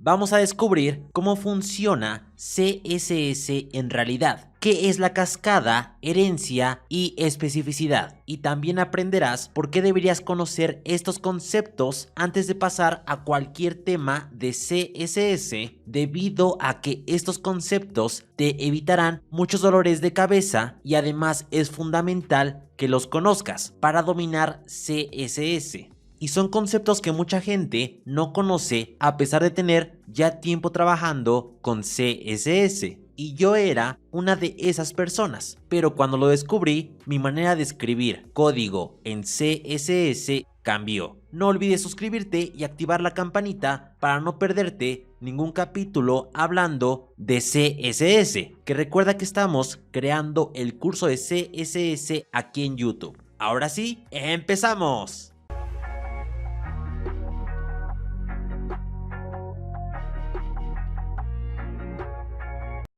Vamos a descubrir cómo funciona CSS en realidad, qué es la cascada, herencia y especificidad. Y también aprenderás por qué deberías conocer estos conceptos antes de pasar a cualquier tema de CSS, debido a que estos conceptos te evitarán muchos dolores de cabeza y además es fundamental que los conozcas para dominar CSS. Y son conceptos que mucha gente no conoce a pesar de tener ya tiempo trabajando con CSS. Y yo era una de esas personas, pero cuando lo descubrí, mi manera de escribir código en CSS cambió. No olvides suscribirte y activar la campanita para no perderte ningún capítulo hablando de CSS, que recuerda que estamos creando el curso de CSS aquí en YouTube. Ahora sí, ¡empezamos!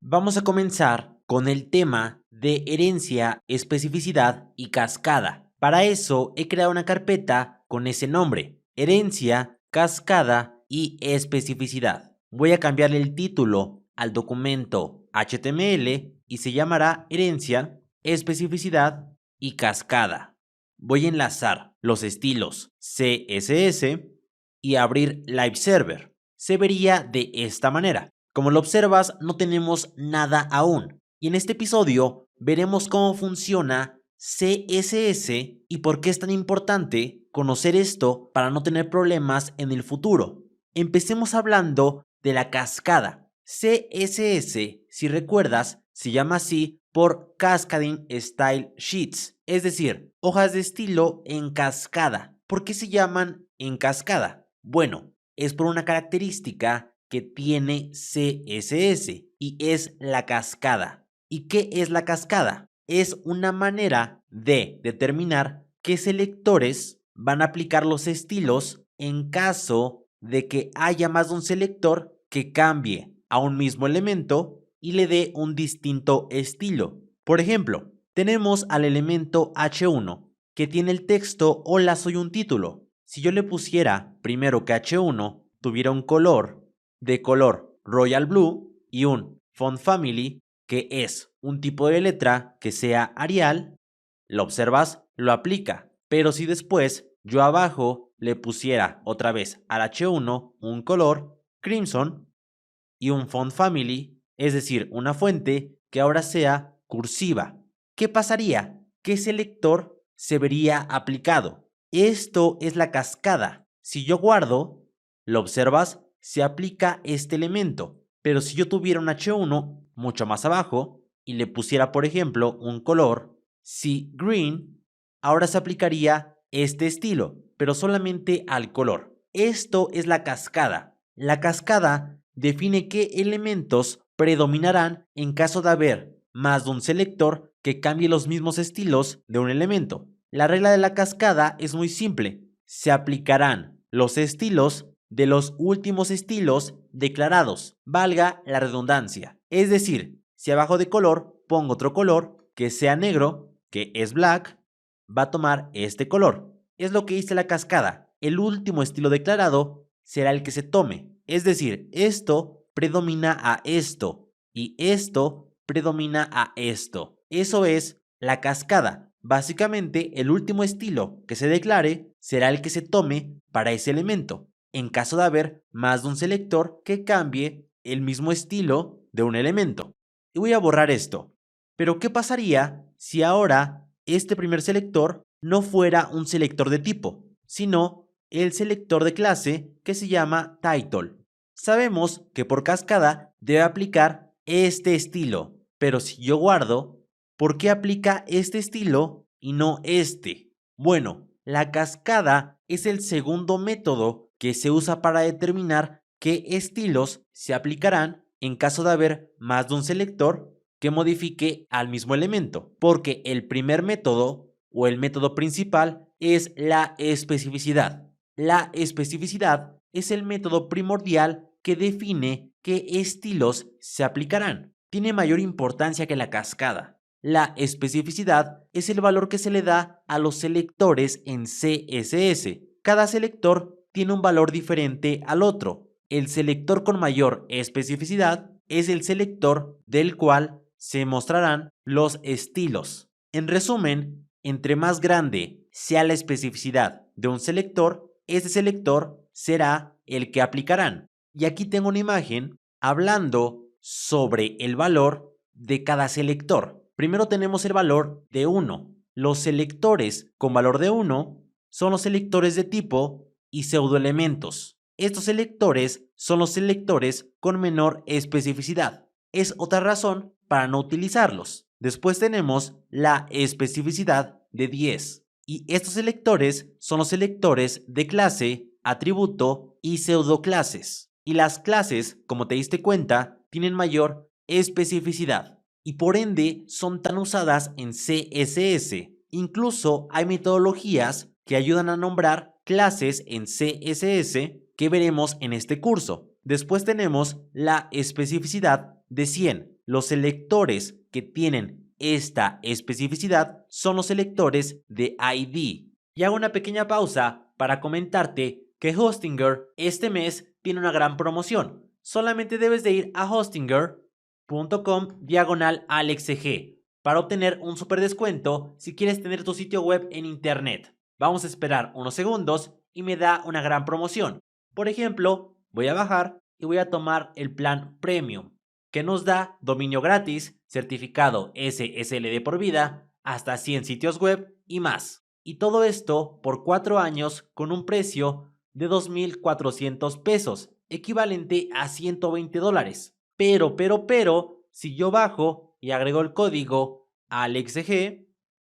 Vamos a comenzar con el tema de herencia, especificidad y cascada. Para eso he creado una carpeta con ese nombre: herencia, cascada y especificidad. Voy a cambiarle el título al documento HTML y se llamará herencia, especificidad y cascada. Voy a enlazar los estilos CSS y abrir Live Server. Se vería de esta manera. Como lo observas, no tenemos nada aún. Y en este episodio veremos cómo funciona CSS y por qué es tan importante conocer esto para no tener problemas en el futuro. Empecemos hablando de la cascada. CSS, si recuerdas, se llama así por Cascading Style Sheets, es decir, hojas de estilo en cascada. ¿Por qué se llaman en cascada? Bueno, es por una característica que tiene CSS y es la cascada. ¿Y qué es la cascada? Es una manera de determinar qué selectores van a aplicar los estilos en caso de que haya más de un selector que cambie a un mismo elemento y le dé un distinto estilo. Por ejemplo, tenemos al elemento H1 que tiene el texto "Hola, soy un título". Si yo le pusiera primero que H1 tuviera un color de color Royal Blue y un font family que es un tipo de letra que sea Arial, lo observas, lo aplica. Pero si después yo abajo le pusiera otra vez al H1 un color Crimson y un font family, es decir, una fuente que ahora sea cursiva, ¿qué pasaría? ¿Qué selector se vería aplicado? Esto es la cascada. Si yo guardo, lo observas, se aplica este elemento. Pero si yo tuviera un H1 mucho más abajo y le pusiera, por ejemplo, un color sea green, ahora se aplicaría este estilo, pero solamente al color. Esto es la cascada. La cascada define qué elementos predominarán en caso de haber más de un selector que cambie los mismos estilos de un elemento. La regla de la cascada es muy simple. Se aplicarán los estilos de los últimos estilos declarados, valga la redundancia. Es decir, si abajo de color pongo otro color que sea negro, que es black, va a tomar este color. Es lo que dice la cascada. El último estilo declarado será el que se tome. Es decir, esto predomina a esto y esto predomina a esto. Eso es la cascada. Básicamente, el último estilo que se declare será el que se tome para ese elemento, en caso de haber más de un selector que cambie el mismo estilo de un elemento. Y voy a borrar esto. Pero ¿qué pasaría si ahora este primer selector no fuera un selector de tipo, sino el selector de clase que se llama title? Sabemos que por cascada debe aplicar este estilo, pero si yo guardo, ¿por qué aplica este estilo y no este? Bueno, la cascada es el segundo método que se usa para determinar qué estilos se aplicarán en caso de haber más de un selector que modifique al mismo elemento, porque el primer método o el método principal es la especificidad. La especificidad es el método primordial que define qué estilos se aplicarán. Tiene mayor importancia que la cascada. La especificidad es el valor que se le da a los selectores en CSS. Cada selector tiene un valor diferente al otro. El selector con mayor especificidad es el selector del cual se mostrarán los estilos. En resumen, entre más grande sea la especificidad de un selector, ese selector será el que aplicarán. Y aquí tengo una imagen hablando sobre el valor de cada selector. Primero tenemos el valor de 1. Los selectores con valor de 1 son los selectores de tipo y pseudoelementos. Estos selectores son los selectores con menor especificidad. Es otra razón para no utilizarlos. Después tenemos la especificidad de 10. Y estos selectores son los selectores de clase, atributo y pseudoclases. Y las clases, como te diste cuenta, tienen mayor especificidad y por ende son tan usadas en CSS. Incluso hay metodologías que ayudan a nombrar clases en CSS que veremos en este curso. Después tenemos la especificidad de 100. Los selectores que tienen esta especificidad son los selectores de ID. Y hago una pequeña pausa para comentarte que Hostinger este mes tiene una gran promoción. Solamente debes de ir a hostinger.com/AlexEG para obtener un super descuento si quieres tener tu sitio web en internet. Vamos a esperar unos segundos y me da una gran promoción. Por ejemplo, voy a bajar y voy a tomar el plan Premium, que nos da dominio gratis, certificado SSL de por vida, hasta 100 sitios web y más. Y todo esto por 4 años con un precio de 2,400 pesos, equivalente a $120. Pero, si yo bajo y agrego el código AlexEG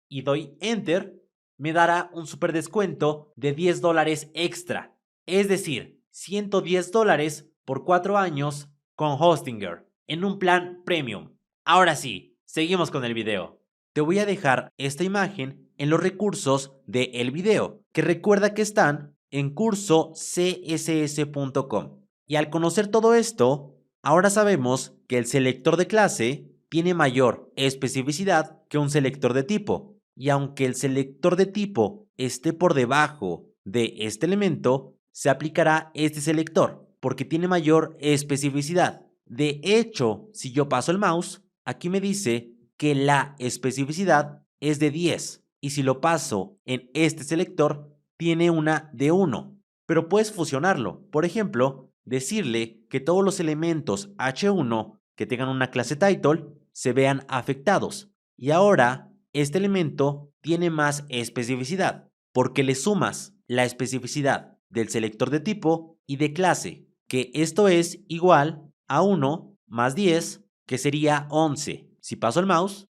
y doy Enter, me dará un super descuento de $10 extra. Es decir, $110 por 4 años con Hostinger en un plan Premium. Ahora sí, seguimos con el video. Te voy a dejar esta imagen en los recursos del video, que recuerda que están en cursocss.com. Y al conocer todo esto, ahora sabemos que el selector de clase tiene mayor especificidad que un selector de tipo. Y aunque el selector de tipo esté por debajo de este elemento, se aplicará este selector porque tiene mayor especificidad. De hecho, si yo paso el mouse, aquí me dice que la especificidad es de 10 y si lo paso en este selector tiene una de 1, pero puedes fusionarlo. Por ejemplo, decirle que todos los elementos H1 que tengan una clase title se vean afectados y ahora este elemento tiene más especificidad porque le sumas la especificidad del selector de tipo y de clase, que esto es igual a 1 más 10, que sería 11. Si paso el mouse,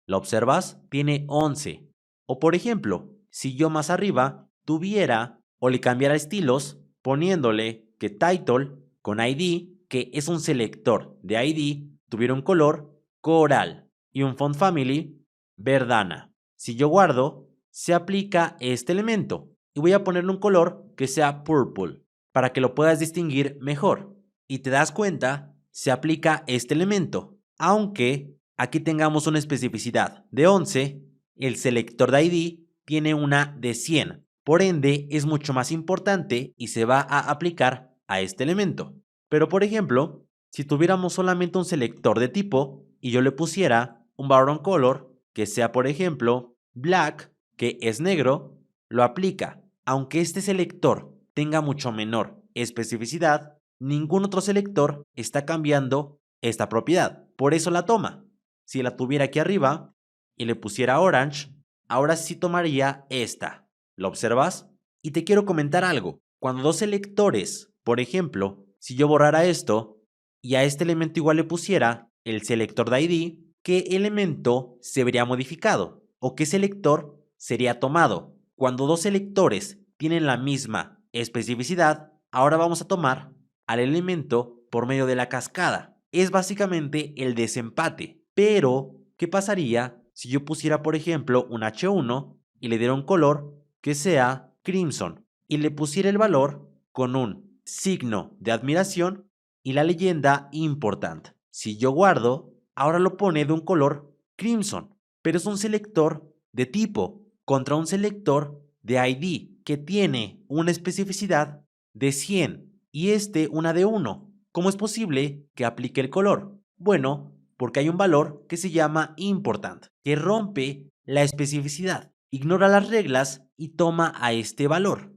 ¿lo observas? Tiene 11. O por ejemplo, si yo más arriba tuviera o le cambiara estilos poniéndole que title con ID, que es un selector de ID, tuviera un color coral y un font family verdana. Si yo guardo, se aplica este elemento y voy a ponerle un color que sea purple para que lo puedas distinguir mejor. Y te das cuenta, se aplica este elemento. Aunque aquí tengamos una especificidad de 11, el selector de ID tiene una de 100. Por ende, es mucho más importante y se va a aplicar a este elemento. Pero por ejemplo, si tuviéramos solamente un selector de tipo y yo le pusiera un background color que sea por ejemplo black, que es negro, lo aplica. Aunque este selector tenga mucho menor especificidad, ningún otro selector está cambiando esta propiedad. Por eso la toma. Si la tuviera aquí arriba y le pusiera orange, ahora sí tomaría esta. ¿Lo observas? Y te quiero comentar algo. Cuando dos selectores, por ejemplo, si yo borrara esto y a este elemento igual le pusiera el selector de ID, ¿qué elemento se vería modificado? ¿O qué selector sería tomado? Cuando dos selectores tienen la misma especificidad, ahora vamos a tomar al elemento por medio de la cascada. Es básicamente el desempate. Pero, ¿qué pasaría si yo pusiera, por ejemplo, un H1 y le diera un color que sea crimson y le pusiera el valor con un signo de admiración y la leyenda important? Si yo guardo, ahora lo pone de un color crimson, pero es un selector de tipo contra un selector de ID que tiene una especificidad de 100. y este una de 1. ¿Cómo es posible que aplique el color? Bueno, porque hay un valor que se llama important, que rompe la especificidad, ignora las reglas y toma a este valor.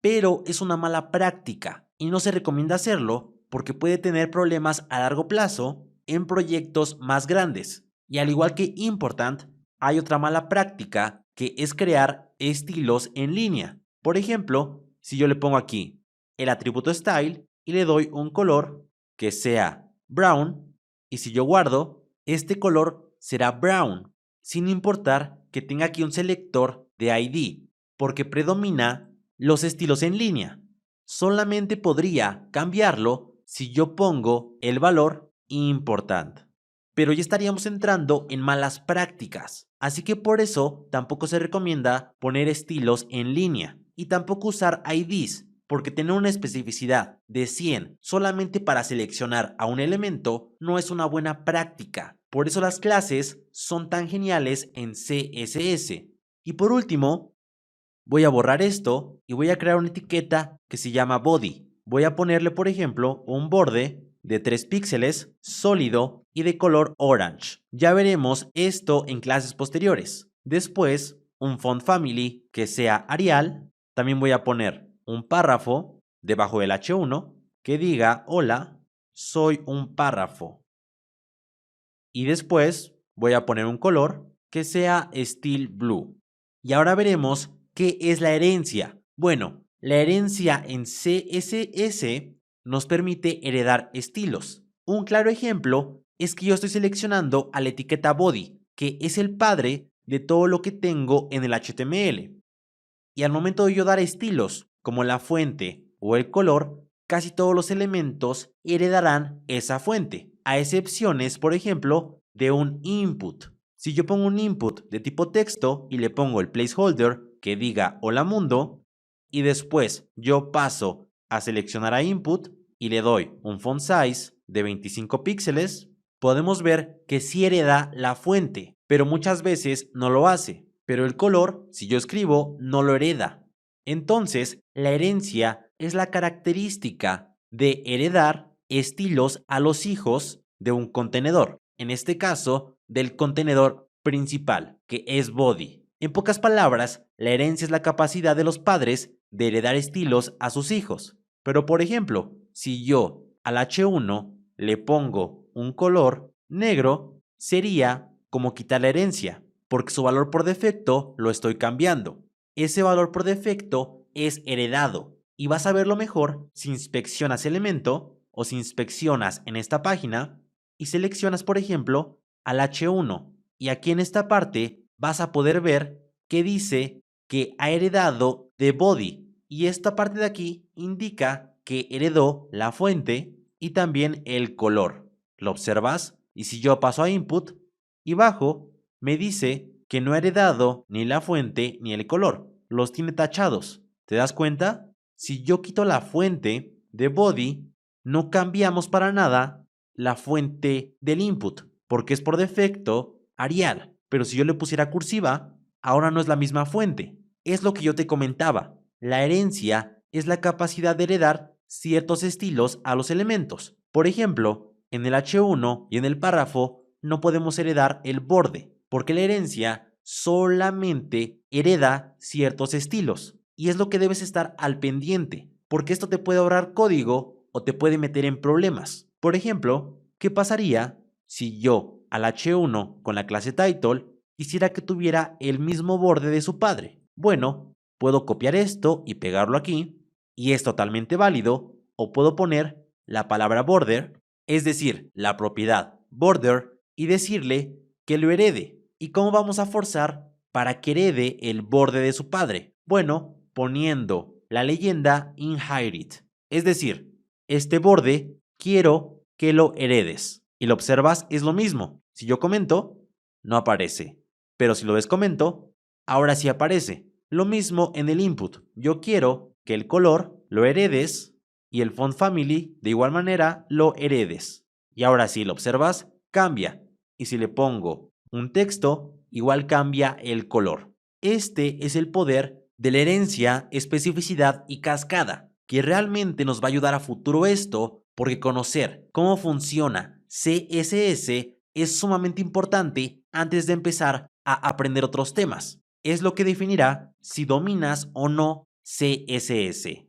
Pero es una mala práctica y no se recomienda hacerlo porque puede tener problemas a largo plazo en proyectos más grandes. Y al igual que important, hay otra mala práctica que es crear estilos en línea. Por ejemplo, si yo le pongo aquí el atributo style y le doy un color que sea brown, y si yo guardo, este color será brown, sin importar que tenga aquí un selector de ID, porque predomina los estilos en línea. Solamente podría cambiarlo si yo pongo el valor important. Pero ya estaríamos entrando en malas prácticas. Así que por eso tampoco se recomienda poner estilos en línea y tampoco usar IDs, porque tener una especificidad de 100 solamente para seleccionar a un elemento no es una buena práctica. Por eso las clases son tan geniales en CSS. Y por último, voy a borrar esto y voy a crear una etiqueta que se llama body. Voy a ponerle, por ejemplo, un borde de 3 píxeles, sólido y de color orange. Ya veremos esto en clases posteriores. Después, un font family que sea Arial. También voy a poner un párrafo debajo del H1 que diga: hola, soy un párrafo. Y después voy a poner un color que sea steel blue. Y ahora veremos qué es la herencia. Bueno, la herencia en CSS nos permite heredar estilos. Un claro ejemplo es que yo estoy seleccionando a la etiqueta body, que es el padre de todo lo que tengo en el HTML. Y al momento de yo dar estilos, como la fuente o el color, casi todos los elementos heredarán esa fuente, a excepciones, por ejemplo, de un input. Si yo pongo un input de tipo texto y le pongo el placeholder que diga hola mundo, y después yo paso a seleccionar a input y le doy un font size de 25 píxeles, podemos ver que sí hereda la fuente, pero muchas veces no lo hace. Pero el color, si yo escribo, no lo hereda. Entonces, la herencia es la característica de heredar estilos a los hijos de un contenedor. En este caso, del contenedor principal, que es body. En pocas palabras, la herencia es la capacidad de los padres de heredar estilos a sus hijos. Pero por ejemplo, si yo al H1 le pongo un color negro, sería como quitar la herencia, porque su valor por defecto lo estoy cambiando. Ese valor por defecto es heredado y vas a verlo mejor si inspeccionas elemento o si inspeccionas en esta página y seleccionas, por ejemplo, al H1, y aquí en esta parte vas a poder ver que dice que ha heredado de body, y esta parte de aquí indica que heredó la fuente y también el color. ¿Lo observas? Y si yo paso a input y bajo, me dice que no ha heredado ni la fuente ni el color. Los tiene tachados. ¿Te das cuenta? Si yo quito la fuente de body, no cambiamos para nada la fuente del input, porque es por defecto Arial. Pero si yo le pusiera cursiva, ahora no es la misma fuente. Es lo que yo te comentaba. La herencia es la capacidad de heredar ciertos estilos a los elementos. Por ejemplo, en el H1 y en el párrafo no podemos heredar el borde, porque la herencia solamente hereda ciertos estilos. Y es lo que debes estar al pendiente, porque esto te puede ahorrar código o te puede meter en problemas. Por ejemplo, ¿qué pasaría si yo al H1 con la clase title quisiera que tuviera el mismo borde de su padre? Bueno, puedo copiar esto y pegarlo aquí, y es totalmente válido, o puedo poner la palabra border, es decir, la propiedad border, y decirle que lo herede. ¿Y cómo vamos a forzar para que herede el borde de su padre? Bueno, poniendo la leyenda inherit, es decir, este borde quiero que lo heredes. Y lo observas, es lo mismo. Si yo comento, no aparece. Pero si lo descomento, ahora sí aparece. Lo mismo en el input. Yo quiero que el color lo heredes y el font family de igual manera lo heredes. Y ahora si lo observas, cambia. Y si le pongo un texto, igual cambia el color. Este es el poder de la herencia, especificidad y cascada. que realmente nos va a ayudar a futuro esto, porque conocer cómo funciona CSS es sumamente importante antes de empezar a aprender otros temas. Es lo que definirá si dominas o no CSS.